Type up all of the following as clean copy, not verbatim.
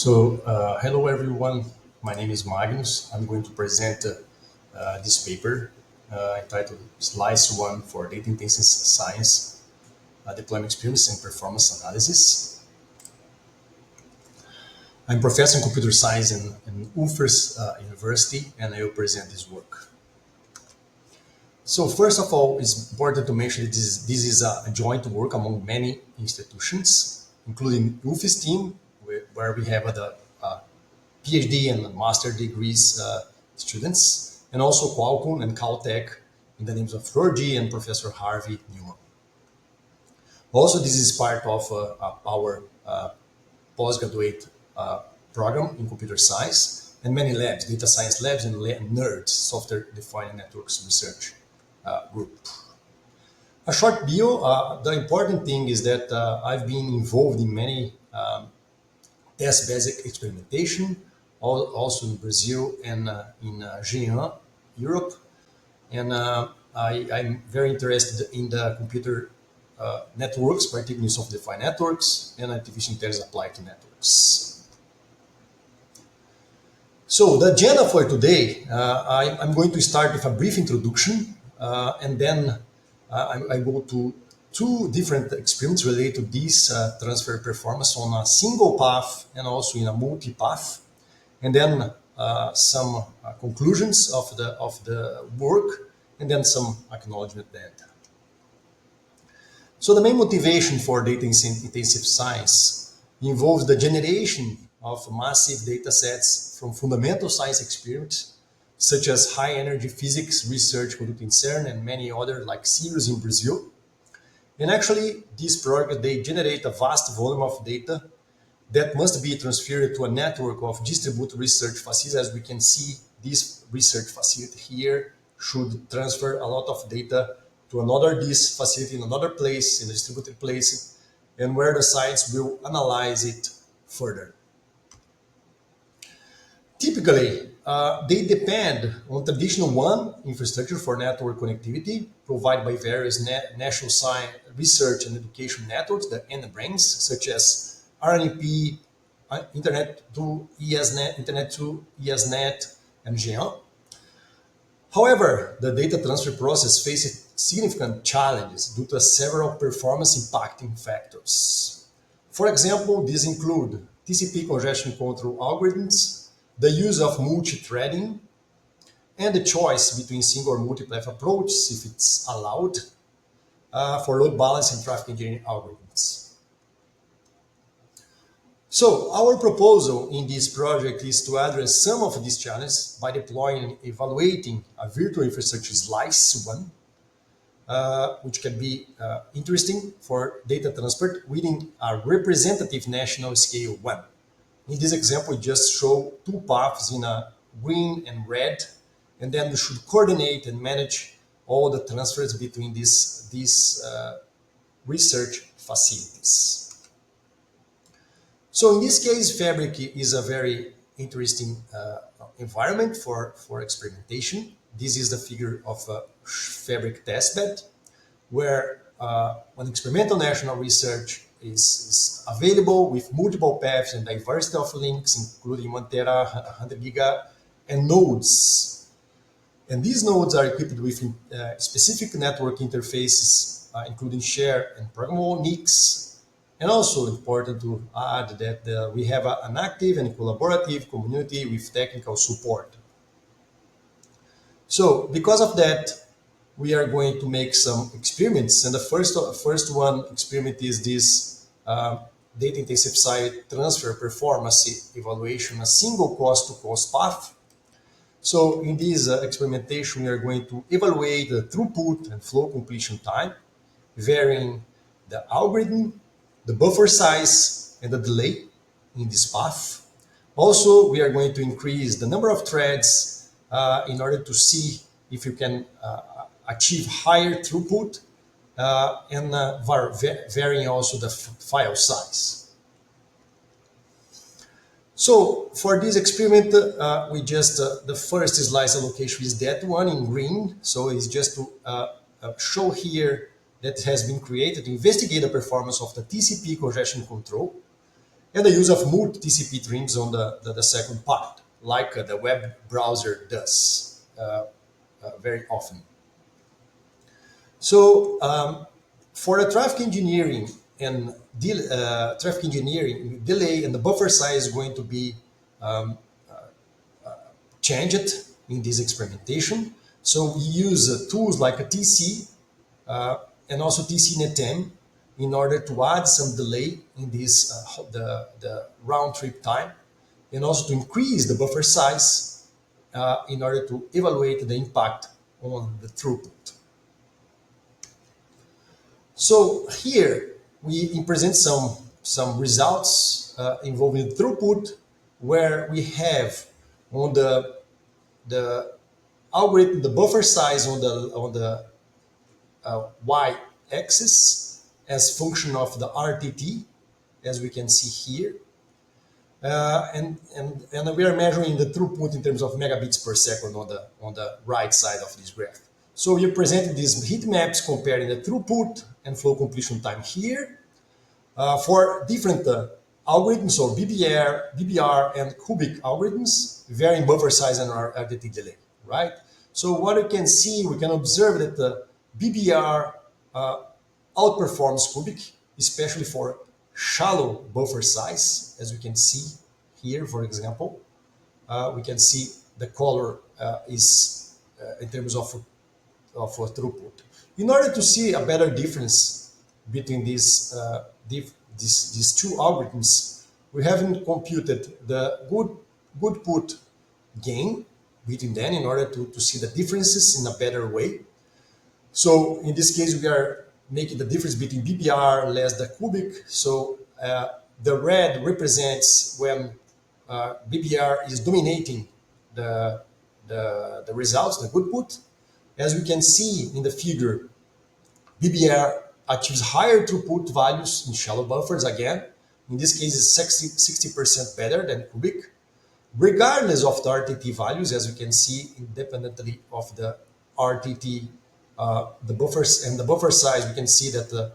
Hello everyone. My name is Magnus. I'm going to present this paper entitled Slice 1 for Data Intensive Science, Deployment Experience and Performance Analysis. I'm professor in computer science in Ufers University, and I will present this work. So first of all, it's important to mention that this is a joint work among many institutions, including UFES team, where we have the PhD and master degrees students, and also Qualcomm and Caltech in the names of Florgy and Professor Harvey Newman. Also, this is part of our postgraduate program in computer science and many labs, data science labs and NERDS, Software Defined Networks Research group. A short bio, the important thing is that I've been involved in many test-based experimentation, also in Brazil and in G1, Europe. And I'm very interested in the computer networks, particularly software-defined networks and artificial intelligence applied to networks. So the agenda for today, I'm going to start with a brief introduction, and then I go to two different experiments related to this transfer performance on a single path and also in a multi-path, and then some conclusions of the work, and then some acknowledgement data. So the main motivation for data intensive science involves the generation of massive data sets from fundamental science experiments, such as high energy physics research conducted in CERN and many other like Sirius in Brazil. And actually, these programs, they generate a vast volume of data that must be transferred to a network of distributed research facilities. As we can see, this research facility here should transfer a lot of data to this facility in another place, in a distributed place, and where the science will analyze it further. Typically, they depend on traditional WAN infrastructure for network connectivity provided by various national science research and education networks, the NBRANs, such as RNP, Internet to ESNet, and GEON. However, the data transfer process faces significant challenges due to several performance impacting factors. For example, these include TCP congestion control algorithms, the use of multi-threading, and the choice between single or multi-path approaches, if it's allowed, for load balancing and traffic engineering algorithms. So our proposal in this project is to address some of these challenges by deploying and evaluating a virtual infrastructure slice 1, which can be interesting for data transfer within a representative national scale 1. In this example, we just show two paths in a green and red, and then we should coordinate and manage all the transfers between these research facilities. So in this case, Fabric is a very interesting environment for experimentation. This is the figure of a Fabric testbed, where an experimental national research is available with multiple paths and diversity of links, including 1 tera, 100 giga, and nodes. And these nodes are equipped with specific network interfaces, including share and programmable NICs. And also important to add that we have an active and collaborative community with technical support. So because of that, we are going to make some experiments. And the first one experiment is this data intensive site transfer performance evaluation, a single cost to cost path. So in this experimentation, we are going to evaluate the throughput and flow completion time, varying the algorithm, the buffer size, and the delay in this path. Also, we are going to increase the number of threads in order to see if you can achieve higher throughput and varying also the file size. So for this experiment, we just, the first slice allocation is that one in green. So it's just to show here that has been created to investigate the performance of the TCP congestion control. and the use of multi-TCP streams on the second part, like the web browser does very often. So for the traffic engineering and delay and the buffer size is going to be changed in this experimentation. So we use tools like a TC and also TC-NetM in order to add some delay in this the round trip time, and also to increase the buffer size in order to evaluate the impact on the throughput. So here we present some results involving throughput, where we have on the algorithm the buffer size on the y-axis as function of the RTT, as we can see here, and we are measuring the throughput in terms of megabits per second on the right side of this graph. So we presented these heat maps comparing the throughput and flow completion time here for different algorithms, so BBR and cubic algorithms, varying buffer size and RTT delay, right? So what you can see, we can observe that the BBR outperforms cubic, especially for shallow buffer size, as we can see here, for example. We can see the color is in terms of throughput. In order to see a better difference between these two algorithms, we haven't computed the good put gain between them in order to see the differences in a better way. So in this case, we are making the difference between BBR less the cubic. So the red represents when BBR is dominating the results, the good put. As we can see in the figure, BBR achieves higher throughput values in shallow buffers again. In this case, it's 60% better than cubic, regardless of the RTT values, as you can see, independently of the RTT, the buffers and the buffer size. We can see that the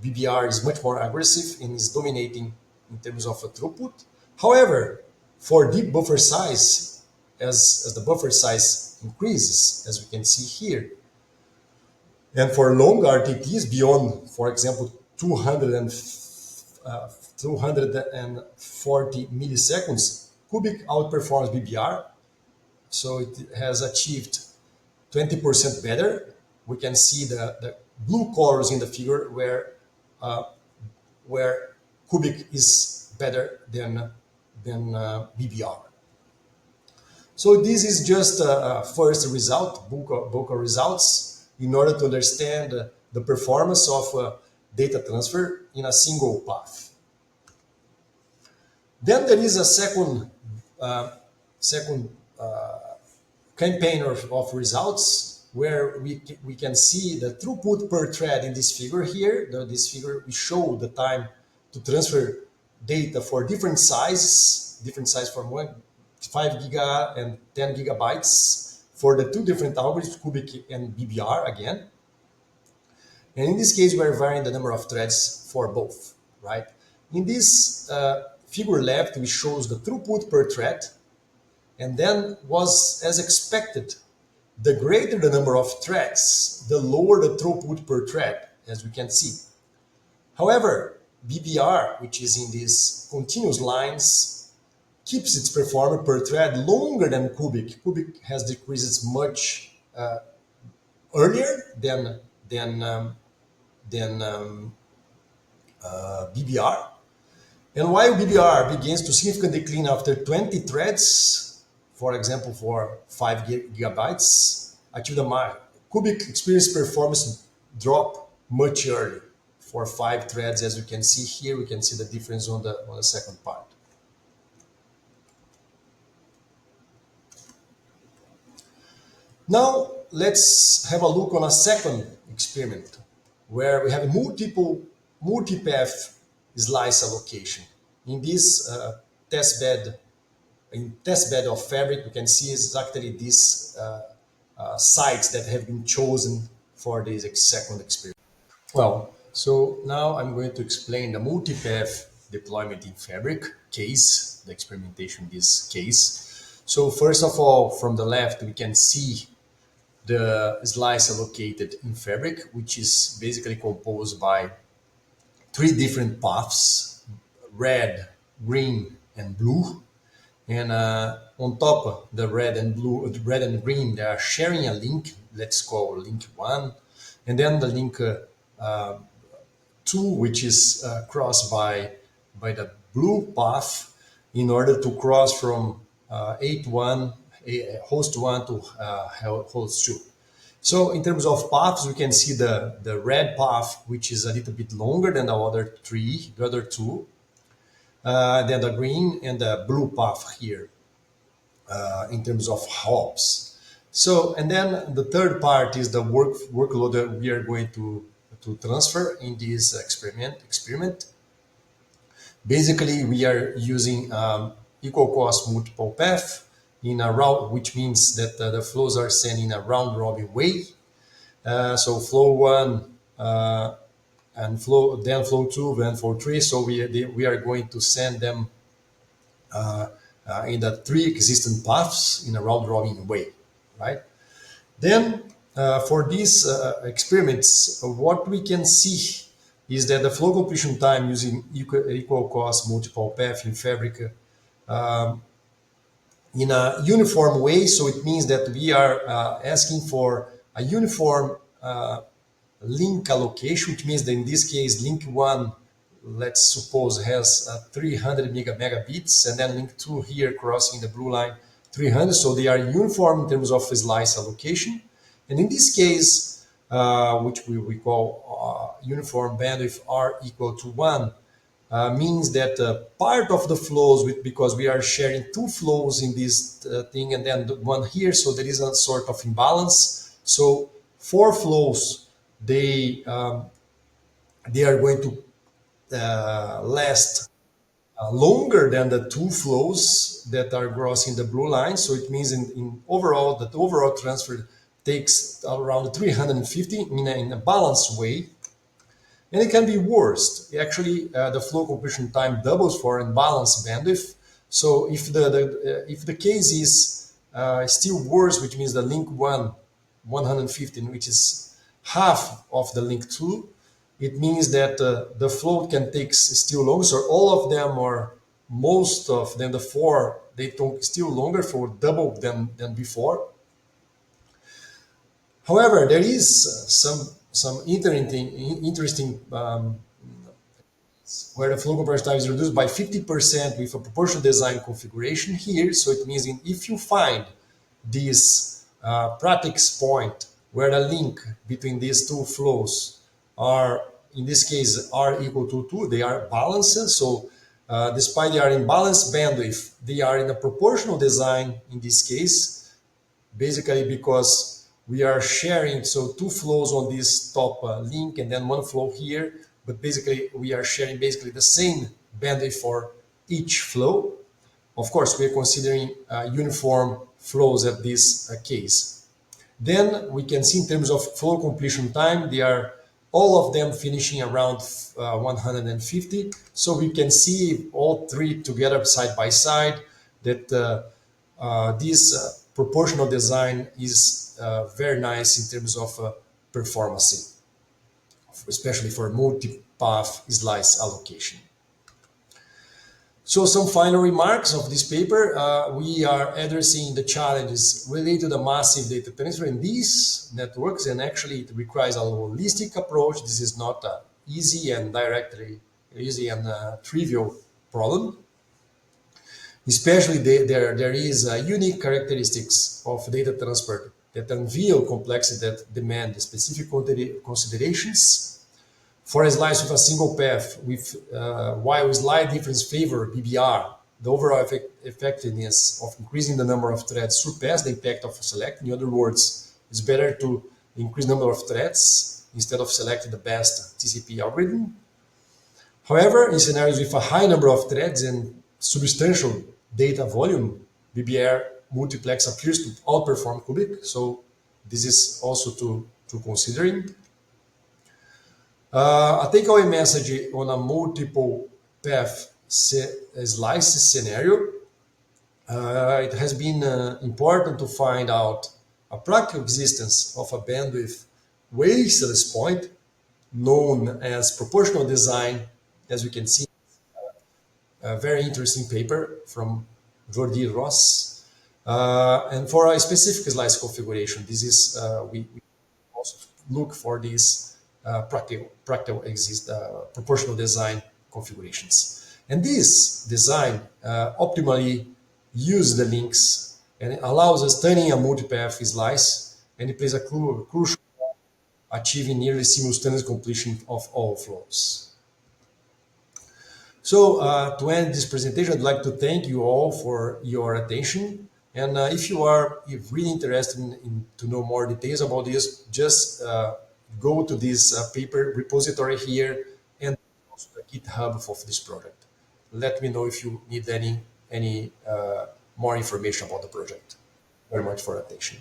BBR is much more aggressive and is dominating in terms of a throughput. However, for deep buffer size, as the buffer size increases, as we can see here, and for long RTTs beyond, for example, 240 milliseconds, cubic outperforms BBR. So it has achieved 20% better. We can see the blue colors in the figure where cubic is better than BBR. So this is just a first result, bulk results, in order to understand the performance of data transfer in a single path. Then there is a second campaign of results, where we can see the throughput per thread in this figure here. This figure, we show the time to transfer data for different sizes from 5 giga and 10 gigabytes for the two different algorithms, cubic and BBR again. And in this case, we're varying the number of threads for both, right? In this figure left, we shows the throughput per thread, and then was as expected. The greater the number of threads, the lower the throughput per thread, as we can see. However, BBR, which is in these continuous lines, keeps its performance per thread longer than cubic. Cubic has decreased much earlier than BBR. And while BBR begins to significantly decline after 20 threads, for example, for 5 gigabytes, achieve the cubic experience performance drop much earlier for 5 threads. As you can see here, we can see the difference on the second part. Now let's have a look on a second experiment, where we have a multi-path slice allocation. In this test bed of fabric, we can see exactly these sites that have been chosen for this second experiment. Well, so now I'm going to explain the multi-path deployment in Fabric case, the experimentation in this case. So first of all, from the left, we can see the slice allocated in Fabric, which is basically composed by 3 different paths: red, green, and blue. And on top, the red and blue, red and green, they are sharing a link. Let's call link 1, and then the link 2, which is crossed by the blue path in order to cross from host 1 to host 2. So in terms of paths, we can see the red path, which is a little bit longer than the other 2, then the green and the blue path here in terms of hops. So, and then the third part is the workload that we are going to transfer in this experiment. Basically, we are using equal cost multiple path in a route, which means that the flows are sent in a round robin way. So flow 1 and flow 2, then flow 3. So we are going to send them in the 3 existing paths in a round robin way, right? Then for these experiments, what we can see is that the flow completion time using equal cost multiple path in Fabric in a uniform way. So it means that we are asking for a uniform link allocation, which means that in this case, link 1, let's suppose, has 300 megabits, and then link 2 here crossing the blue line 300. So they are uniform in terms of slice allocation. And in this case, which we call uniform bandwidth R equal to 1, means that part of the flows, because we are sharing 2 flows in this thing and then the 1 here, so there is a sort of imbalance. So 4 flows, they are going to last longer than the 2 flows that are crossing the blue line. So it means in overall, that the overall transfer takes around 350 in a balanced way. And it can be worse. Actually, the flow completion time doubles for unbalanced bandwidth. So if the case is still worse, which means the link 115, which is half of the link 2, it means that the flow can take still longer. So all of them, or most of them, the 4, they take still longer, for double than before. However, there is some interesting where the flow compression time is reduced by 50% with a proportional design configuration here. So it means if you find this practice point where the link between these 2 flows are, in this case, R equal to 2, they are balanced. So despite they are in balanced bandwidth, they are in a proportional design in this case, basically because we are sharing, so 2 flows on this top link and then 1 flow here, but basically we are sharing the same bandwidth for each flow. Of course, we are considering uniform flows at this case. Then we can see in terms of flow completion time, they are all of them finishing around 150. So we can see all 3 together side by side that this proportional design is very nice in terms of performance, especially for multi-path slice allocation. So some final remarks of this paper. We are addressing the challenges related to the massive data transfer in these networks, and actually it requires a holistic approach. This is not an easy and trivial problem. Especially there is unique characteristics of data transfer that unveil complexity that demand specific considerations. For a slice with a single path, while slight difference favor BBR, the overall effectiveness of increasing the number of threads surpass the impact of select. In other words, it's better to increase the number of threads instead of selecting the best TCP algorithm. However, in scenarios with a high number of threads and substantial data volume, BBR multiplex appears to outperform cubic. So this is also to considering. A takeaway message on a multiple path slice scenario, it has been important to find out a practical existence of a bandwidth wasteless point known as proportional design, as we can see. A very interesting paper from Jordi Ross. And for a specific slice configuration, this is we also look for these practical proportional design configurations. And this design optimally uses the links and it allows us turning a multipath slice, and it plays a crucial role achieving nearly simultaneous completion of all flows. So to end this presentation, I'd like to thank you all for your attention. And if you are really interested to know more details about this, just go to this paper repository here and also the GitHub of this project. Let me know if you need any more information about the project. Very much for attention.